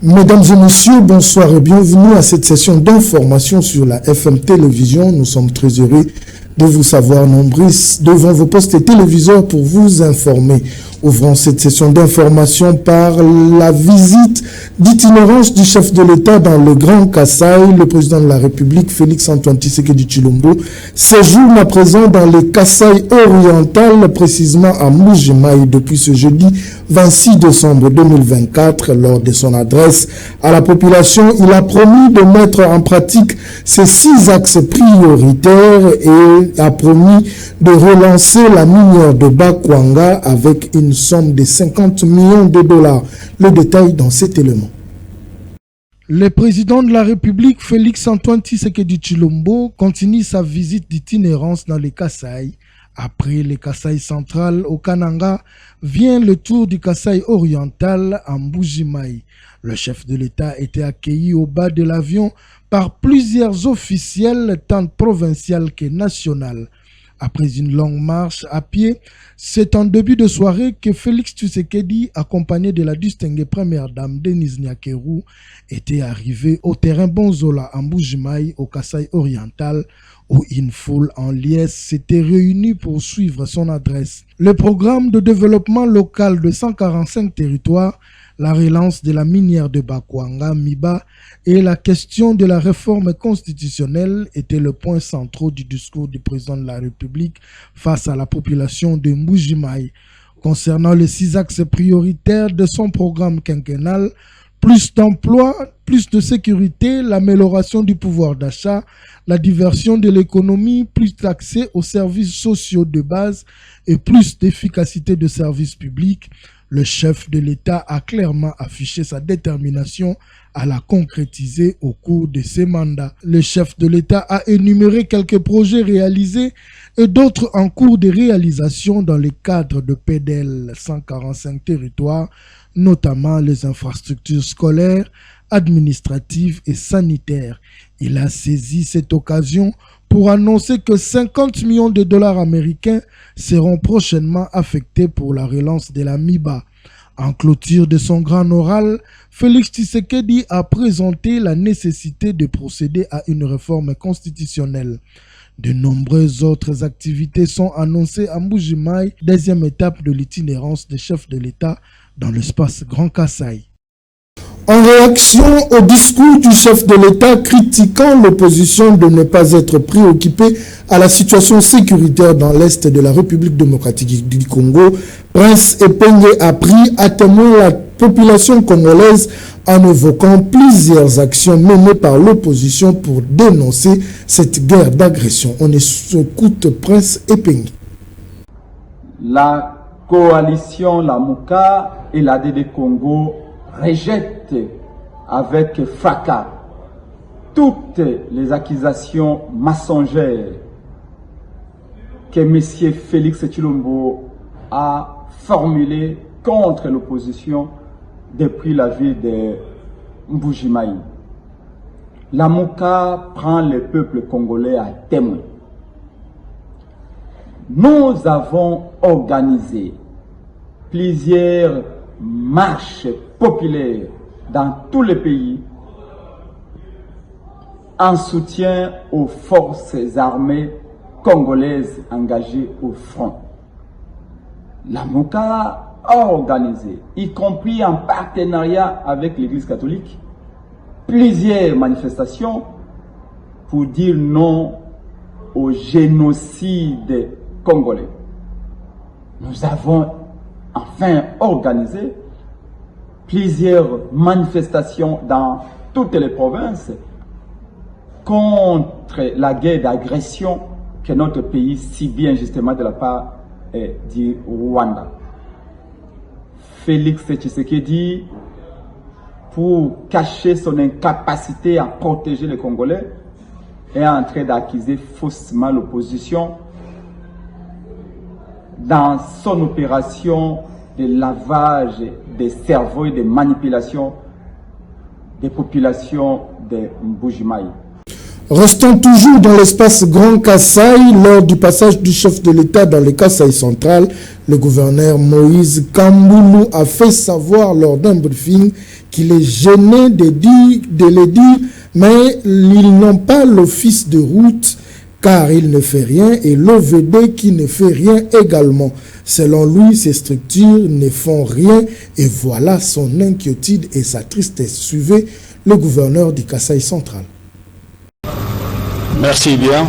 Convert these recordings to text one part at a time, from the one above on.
Mesdames et messieurs, bonsoir et bienvenue à cette session d'information sur la FM Télévision. Nous sommes très heureux de vous savoir nombreux devant vos postes et téléviseurs pour vous informer. Ouvrons cette session d'information par la visite d'itinérance du chef de l'État dans le Grand Kasaï. Le président de la République, Félix-Antoine Tshisekedi Tshilombo, séjourne à présent dans le Kasaï oriental, précisément à Mbuji-Mayi, depuis ce jeudi 26 décembre 2024. Lors de son adresse à la population, il a promis de mettre en pratique ces 6 axes prioritaires et a promis de relancer la minière de Bakwanga avec une somme de 50 millions de dollars. Le détail dans cet élément. Le président de la République, Félix-Antoine Tshisekedi Tshilombo, continue sa visite d'itinérance dans les Kasaï. Après le Kasaï central au Kananga, vient le tour du Kasaï oriental à Mbuji-Mayi. Le chef de l'État était accueilli au bas de l'avion par plusieurs officiels, tant provinciaux que nationaux. Après une longue marche à pied, c'est en début de soirée que Félix Tshisekedi, accompagné de la distinguée première dame Denise Nyakeru, était arrivé au terrain Bonzola à Mbuji-Mayi, au Kasaï oriental, où une foule en liesse s'était réunie pour suivre son adresse. Le programme de développement local de 145 territoires, la relance de la minière de Bakwanga, Miba, et la question de la réforme constitutionnelle étaient le point central du discours du président de la République face à la population de Mbuji-Mayi. Concernant les 6 axes prioritaires de son programme quinquennal, plus d'emplois, plus de sécurité, l'amélioration du pouvoir d'achat, la diversion de l'économie, plus d'accès aux services sociaux de base et plus d'efficacité de services publics, le chef de l'État a clairement affiché sa détermination à la concrétiser au cours de ses mandats. Le chef de l'État a énuméré quelques projets réalisés et d'autres en cours de réalisation dans le cadre de PDL 145 territoires, notamment les infrastructures scolaires, administratives et sanitaires. Il a saisi cette occasion pour annoncer que 50 millions de dollars américains seront prochainement affectés pour la relance de la MIBA. En clôture de son grand oral, Félix Tshisekedi a présenté la nécessité de procéder à une réforme constitutionnelle. De nombreuses autres activités sont annoncées à Mbuji-Mayi, deuxième étape de l'itinérance des chefs de l'État dans l'espace Grand Kasaï. En réaction au discours du chef de l'État critiquant l'opposition de ne pas être préoccupée à la situation sécuritaire dans l'Est de la République démocratique du Congo, Prince Epenge a pris à témoin la population congolaise en évoquant plusieurs actions menées par l'opposition pour dénoncer cette guerre d'agression. On écoute Prince Epenge. La coalition Lamuka et l'ADD Congo rejette avec fracas toutes les accusations mensongères que M. Félix Tshilombo a formulées contre l'opposition depuis la ville de Mbuji-Mayi. La Mouka prend le peuple congolais à témoin. Nous avons organisé plusieurs marches populaires dans tous les pays en soutien aux forces armées congolaises engagées au front. La MOCA a organisé, y compris en partenariat avec l'Église catholique, plusieurs manifestations pour dire non au génocide congolais. Nous avons enfin organisé plusieurs manifestations dans toutes les provinces contre la guerre d'agression que notre pays subit injustement de la part du Rwanda. Félix Tshisekedi, pour cacher son incapacité à protéger les Congolais, est en train d'accuser faussement l'opposition dans son opération de lavage des cerveaux et de manipulation des populations de Mbuji-Mayi. Restons toujours dans l'espace Grand Kasaï. Lors du passage du chef de l'État dans le Kasaï central, le gouverneur Moïse Kamboulou a fait savoir lors d'un briefing qu'il est gêné de le dire, mais ils n'ont pas l'office de route car il ne fait rien et l'OVD qui ne fait rien également. Selon lui, ces structures ne font rien et voilà son inquiétude et sa tristesse. Suivez le gouverneur du Kasaï central. Merci bien.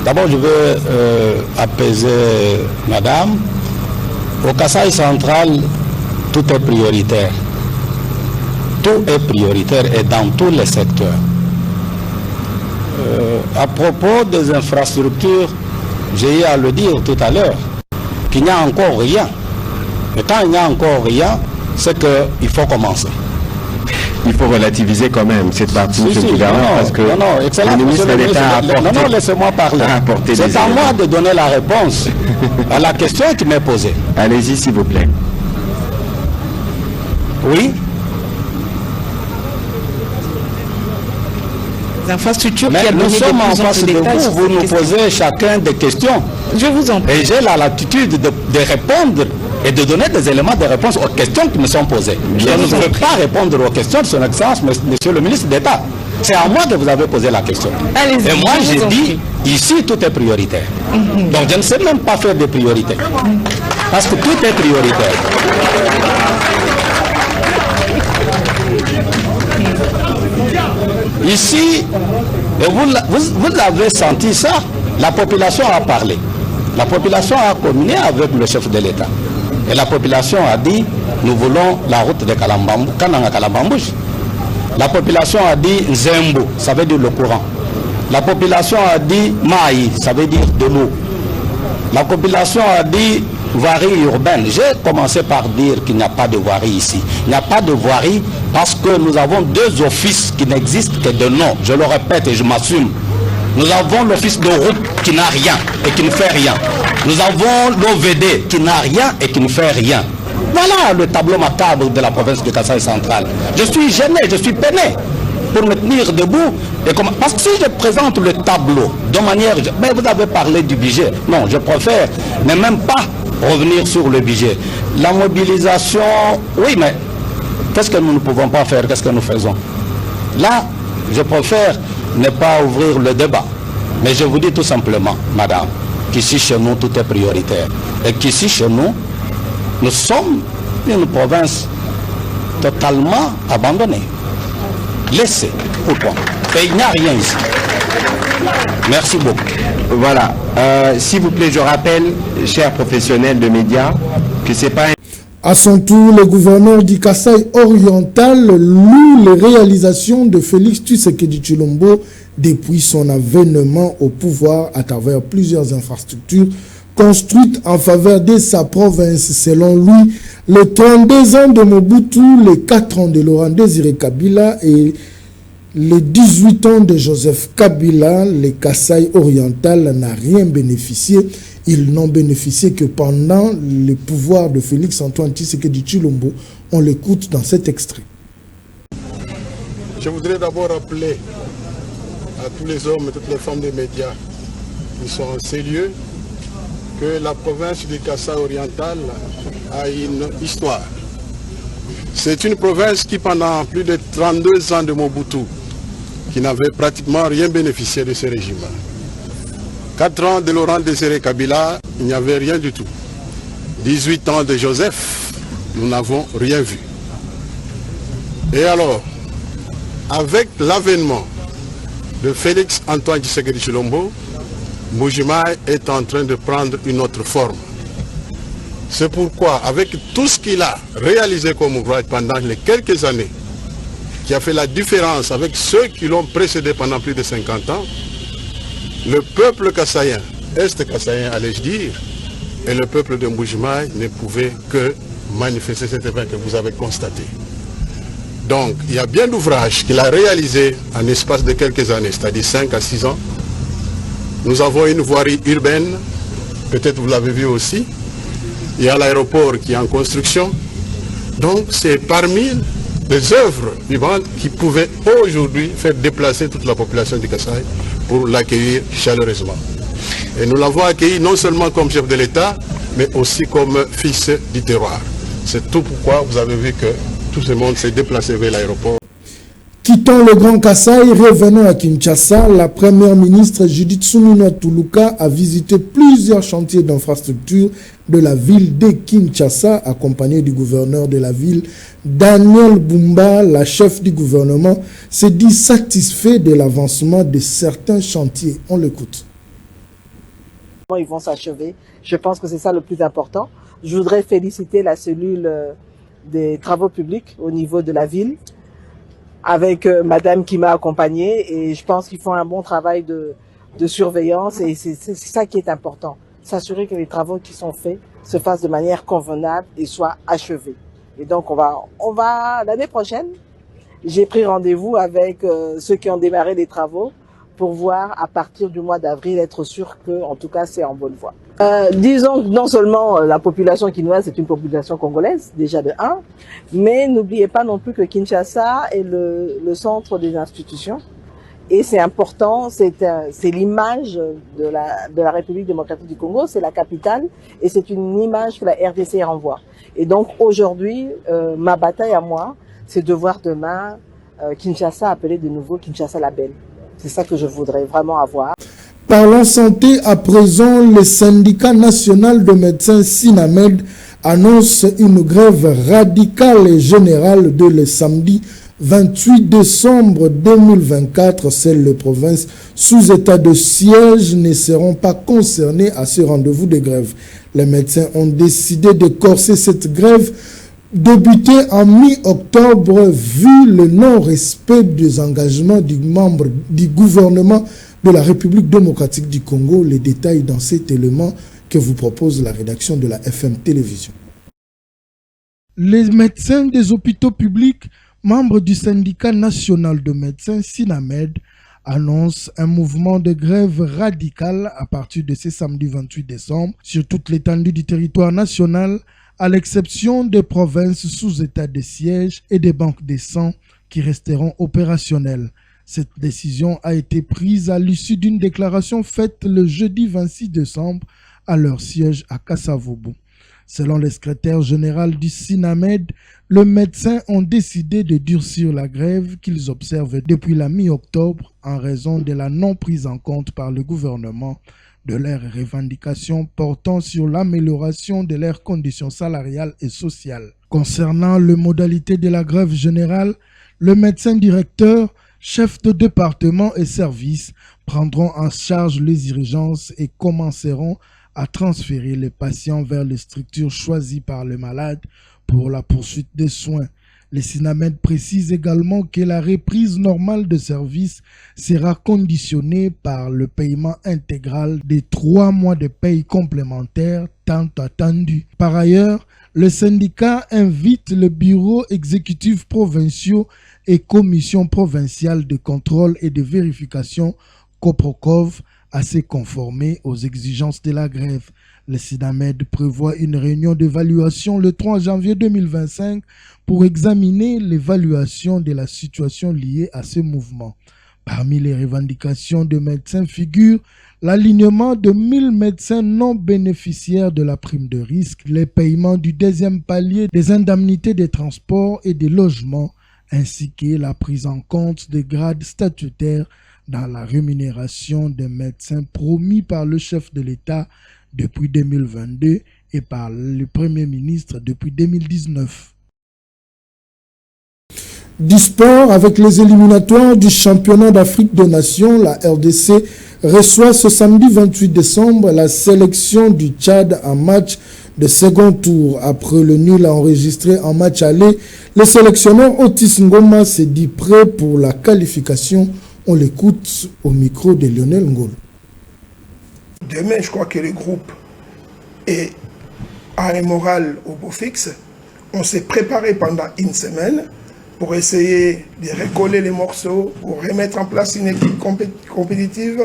D'abord, je veux apaiser madame. Au Kasaï central, tout est prioritaire. Tout est prioritaire et dans tous les secteurs. À propos des infrastructures, j'ai eu à le dire tout à l'heure, qu'il n'y a encore rien. Et quand il n'y a encore rien, c'est qu'il faut commencer. Il faut relativiser quand même cette partie, M. le gouverneur, parce que le ministre de l'État a apporté... Non, laissez-moi parler. C'est à moi de donner la réponse à la question qui m'est posée. Allez-y, s'il vous plaît. Oui. Infrastructures. Mais nous sommes en face de vous, vous nous posez chacun des questions. Je vous en prie. Et j'ai la latitude de répondre et de donner des éléments de réponse aux questions qui me sont posées. Je ne peux pas répondre aux questions de son Excellence, Monsieur le ministre d'État. C'est à moi que vous avez posé la question. Et moi, j'ai dit, ici, tout est prioritaire. Donc, je ne sais même pas faire de priorité. Parce que tout est prioritaire. Ici, vous avez senti ça, la population a parlé. La population a communié avec le chef de l'État. Et la population a dit, nous voulons la route de Kananga Kalambambouche. La population a dit Zembo, ça veut dire le courant. La population a dit Maï, ça veut dire de l'eau. La population a dit voirie urbaine. J'ai commencé par dire qu'il n'y a pas de voirie ici. Il n'y a pas de voirie parce que nous avons deux offices qui n'existent que de nom. Je le répète et je m'assume. Nous avons l'office de route qui n'a rien et qui ne fait rien. Nous avons l'OVD qui n'a rien et qui ne fait rien. Voilà le tableau macabre de la province de Kasaï central. Je suis gêné, je suis peiné pour me tenir debout. Parce que si je présente le tableau de manière... Mais vous avez parlé du budget. Non, je préfère ne même pas revenir sur le budget. La mobilisation... Oui, mais qu'est-ce que nous ne pouvons pas faire? Qu'est-ce que nous faisons? Là, je préfère ne pas ouvrir le débat. Mais je vous dis tout simplement, madame, qu'ici chez nous, tout est prioritaire. Et qu'ici chez nous, nous sommes une province totalement abandonnée. Laissez. Pourquoi? Et il n'y a rien ici. Merci beaucoup. Voilà. S'il vous plaît, je rappelle, chers professionnels de médias, que c'est pas... À son tour, le gouverneur du Kasaï oriental loue les réalisations de Félix Tshisekedi Tshilombo depuis son avènement au pouvoir à travers plusieurs infrastructures construites en faveur de sa province. Selon lui, les 32 ans de Mobutu, les 4 ans de Laurent Désiré Kabila et les 18 ans de Joseph Kabila, le Kasaï oriental n'a rien bénéficié. Ils n'ont bénéficié que pendant le pouvoir de Félix Antoine Tshisekedi Tshilombo. On l'écoute dans cet extrait. Je voudrais d'abord rappeler à tous les hommes et toutes les femmes des médias qui sont en ces lieux que la province du Kasaï oriental a une histoire. C'est une province qui, pendant plus de 32 ans de Mobutu, qui n'avait pratiquement rien bénéficié de ce régime. 4 ans de Laurent Désiré Kabila, il n'y avait rien du tout. 18 ans de Joseph, nous n'avons rien vu. Et alors, avec l'avènement de Félix Antoine Tshisekedi Tshilombo, Mbuji-Mayi est en train de prendre une autre forme. C'est pourquoi, avec tout ce qu'il a réalisé comme ouvrage pendant les quelques années, qui a fait la différence avec ceux qui l'ont précédé pendant plus de 50 ans, le peuple kassaïen, est-kassaïen allais-je dire, et le peuple de Mbuji-Mayi ne pouvait que manifester cet événement que vous avez constaté. Donc, il y a bien d'ouvrages qu'il a réalisés en espace de quelques années, c'est-à-dire 5 à 6 ans. Nous avons une voirie urbaine, peut-être vous l'avez vu aussi. Il y a l'aéroport qui est en construction. Donc, c'est parmi des œuvres vivantes qui pouvaient aujourd'hui faire déplacer toute la population du Kasaï pour l'accueillir chaleureusement. Et nous l'avons accueilli non seulement comme chef de l'État, mais aussi comme fils du terroir. C'est tout pourquoi vous avez vu que tout ce monde s'est déplacé vers l'aéroport. Quittant le Grand Kasaï, revenons à Kinshasa, la première ministre Judith Suminwa Tuluka a visité plusieurs chantiers d'infrastructure de la ville de Kinshasa, accompagnée du gouverneur de la ville, Daniel Bumba. La chef du gouvernement s'est dit satisfait de l'avancement de certains chantiers. On l'écoute. Ils vont s'achever. Je pense que c'est ça le plus important. Je voudrais féliciter la cellule des travaux publics au niveau de la ville, avec madame qui m'a accompagnée, et je pense qu'ils font un bon travail de surveillance, et c'est ça qui est important. S'assurer que les travaux qui sont faits se fassent de manière convenable et soient achevés. Et donc on va l'année prochaine, j'ai pris rendez-vous avec ceux qui ont démarré les travaux pour voir à partir du mois d'avril, être sûr que, en tout cas, c'est en bonne voie. Disons que non seulement la population quinoise c'est une population congolaise, déjà de 1, mais n'oubliez pas non plus que Kinshasa est le centre des institutions. Et c'est important, c'est l'image de la République démocratique du Congo, c'est la capitale, et c'est une image que la RDC renvoie. Et donc aujourd'hui, ma bataille à moi, c'est de voir demain Kinshasa appelé de nouveau Kinshasa la Belle. C'est ça que je voudrais vraiment avoir. Parlons santé à présent. Le syndicat national de médecins SINAMED annonce une grève radicale et générale de le samedi 28 décembre 2024. Celles de provinces sous état de siège ne seront pas concernées à ce rendez-vous de grève. Les médecins ont décidé de corser cette grève débutée en mi-octobre vu le non-respect des engagements du membre du gouvernement de la République démocratique du Congo. Les détails dans cet élément que vous propose la rédaction de la FM Télévision. Les médecins des hôpitaux publics, membres du syndicat national de médecins SINAMED, annoncent un mouvement de grève radical à partir de ce samedi 28 décembre sur toute l'étendue du territoire national, à l'exception des provinces sous état de siège et des banques de sang qui resteront opérationnelles. Cette décision a été prise à l'issue d'une déclaration faite le jeudi 26 décembre à leur siège à Kasavubu. Selon le secrétaire général du SINAMED, les médecins ont décidé de durcir la grève qu'ils observent depuis la mi-octobre en raison de la non prise en compte par le gouvernement de leurs revendications portant sur l'amélioration de leurs conditions salariales et sociales. Concernant les modalités de la grève générale, le médecin directeur, chef de département et services prendront en charge les urgences et commenceront à transférer les patients vers les structures choisies par le malade pour la poursuite des soins. Le SINAMED précise également que la reprise normale de service sera conditionnée par le paiement intégral des 3 mois de paye complémentaire tant attendu. Par ailleurs, le syndicat invite le bureau exécutif provinciaux et commission provinciale de contrôle et de vérification COPROCOV à se conformer aux exigences de la grève. Le SINAMED prévoit une réunion d'évaluation le 3 janvier 2025 pour examiner l'évaluation de la situation liée à ce mouvement. Parmi les revendications des médecins figurent l'alignement de 1000 médecins non bénéficiaires de la prime de risque, les paiements du deuxième palier des indemnités de transport et des logements, ainsi que la prise en compte des grades statutaires dans la rémunération des médecins promis par le chef de l'État depuis 2022 et par le Premier ministre depuis 2019. Du sport, avec les éliminatoires du championnat d'Afrique des Nations, la RDC reçoit ce samedi 28 décembre la sélection du Tchad en match de second tour. Après le nul enregistré en match aller, le sélectionneur Otis Ngoma s'est dit prêt pour la qualification. On l'écoute au micro de Lionel Ngolo. Demain, je crois que le groupe a un moral au beau fixe. On s'est préparé pendant une semaine pour essayer de recoller les morceaux, pour remettre en place une équipe compétitive.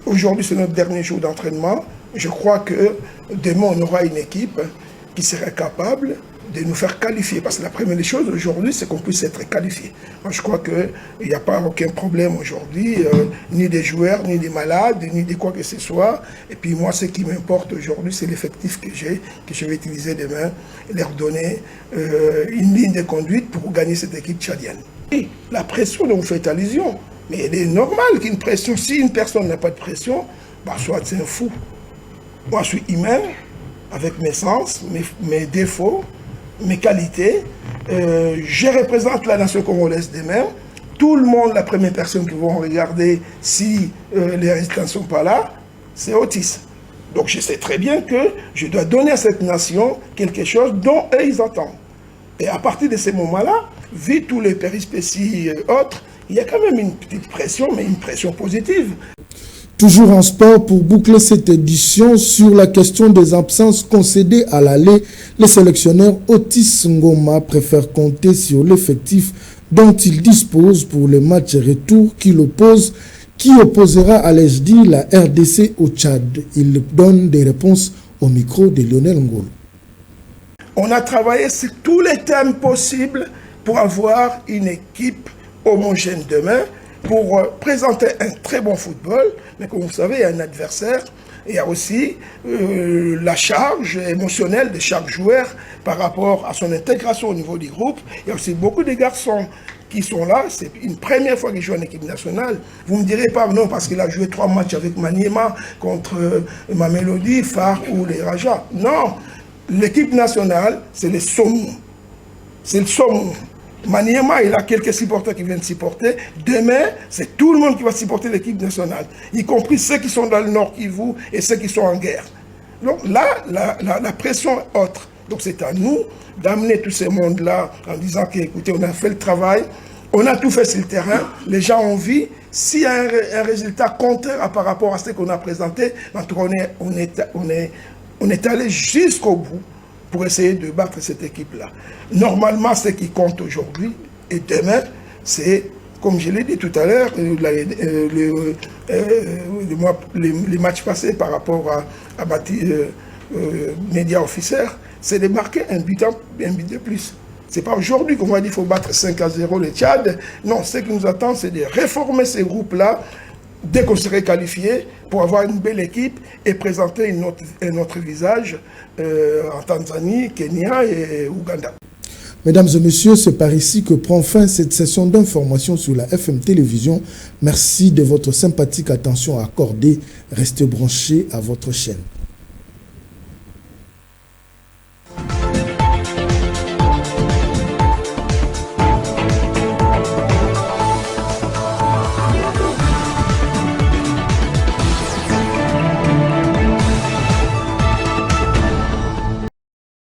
Aujourd'hui, c'est notre dernier jour d'entraînement. Je crois que demain, on aura une équipe qui sera capable de nous faire qualifier. Parce que la première des choses aujourd'hui, c'est qu'on puisse être qualifié. Moi, je crois qu'il n'y a pas aucun problème aujourd'hui, ni des joueurs, ni des malades, ni de quoi que ce soit. Et puis moi, ce qui m'importe aujourd'hui, c'est l'effectif que j'ai, que je vais utiliser demain, et leur donner une ligne de conduite pour gagner cette équipe tchadienne. Et la pression dont vous faites allusion, mais il est normal qu'une pression, si une personne n'a pas de pression, bah, soit c'est un fou. Moi, je suis humain, avec mes sens, mes défauts, mes qualités. Je représente la nation congolaise demain. Tout le monde, la première personne qui vont regarder si les résultats ne sont pas là, c'est Otis. Donc je sais très bien que je dois donner à cette nation quelque chose dont eux, ils attendent. Et à partir de ces moments-là, vu tous les périspéties autres, il y a quand même une petite pression, mais une pression positive. Toujours en sport, pour boucler cette édition sur la question des absences concédées à l'aller, le sélectionneur Otis Ngoma préfère compter sur l'effectif dont il dispose pour le match retour qui opposera à l'HD la RDC au Tchad. Il donne des réponses au micro de Lionel Ngolo. On a travaillé sur tous les thèmes possibles pour avoir une équipe homogène demain, pour présenter un très bon football, mais comme vous savez, il y a un adversaire, il y a aussi la charge émotionnelle de chaque joueur par rapport à son intégration au niveau du groupe. Il y a aussi beaucoup de garçons qui sont là, c'est une première fois qu'ils jouent en équipe nationale. Vous ne me direz pas non parce qu'il a joué 3 matchs avec Maniema contre Mamelodi, Phare ou les Rajas. Non, l'équipe nationale, c'est le saumon. C'est le saumon. Maniema, il a quelques supporters qui viennent supporter. Demain, c'est tout le monde qui va supporter l'équipe nationale, y compris ceux qui sont dans le Nord Kivu et ceux qui sont en guerre. Donc là, la pression est autre. Donc c'est à nous d'amener tous ces mondes-là en disant qu'écoutez, on a fait le travail, on a tout fait sur le terrain, les gens ont vu. S'il y a un résultat contraire par rapport à ce qu'on a présenté, en tout cas, on est allé jusqu'au bout pour essayer de battre cette équipe-là. Normalement, ce qui compte aujourd'hui et demain, c'est, comme je l'ai dit tout à l'heure, les matchs passés par rapport à Média Officer, c'est de marquer un but de plus. Ce n'est pas aujourd'hui qu'on va dire qu'il faut battre 5-0 le Tchad. Non, ce qui nous attend, c'est de réformer ces groupes-là dès qu'on serait qualifié pour avoir une belle équipe et présenter un autre visage en Tanzanie, Kenya et Ouganda. Mesdames et messieurs, c'est par ici que prend fin cette session d'information sur la FM Télévision. Merci de votre sympathique attention accordée. Restez branchés à votre chaîne.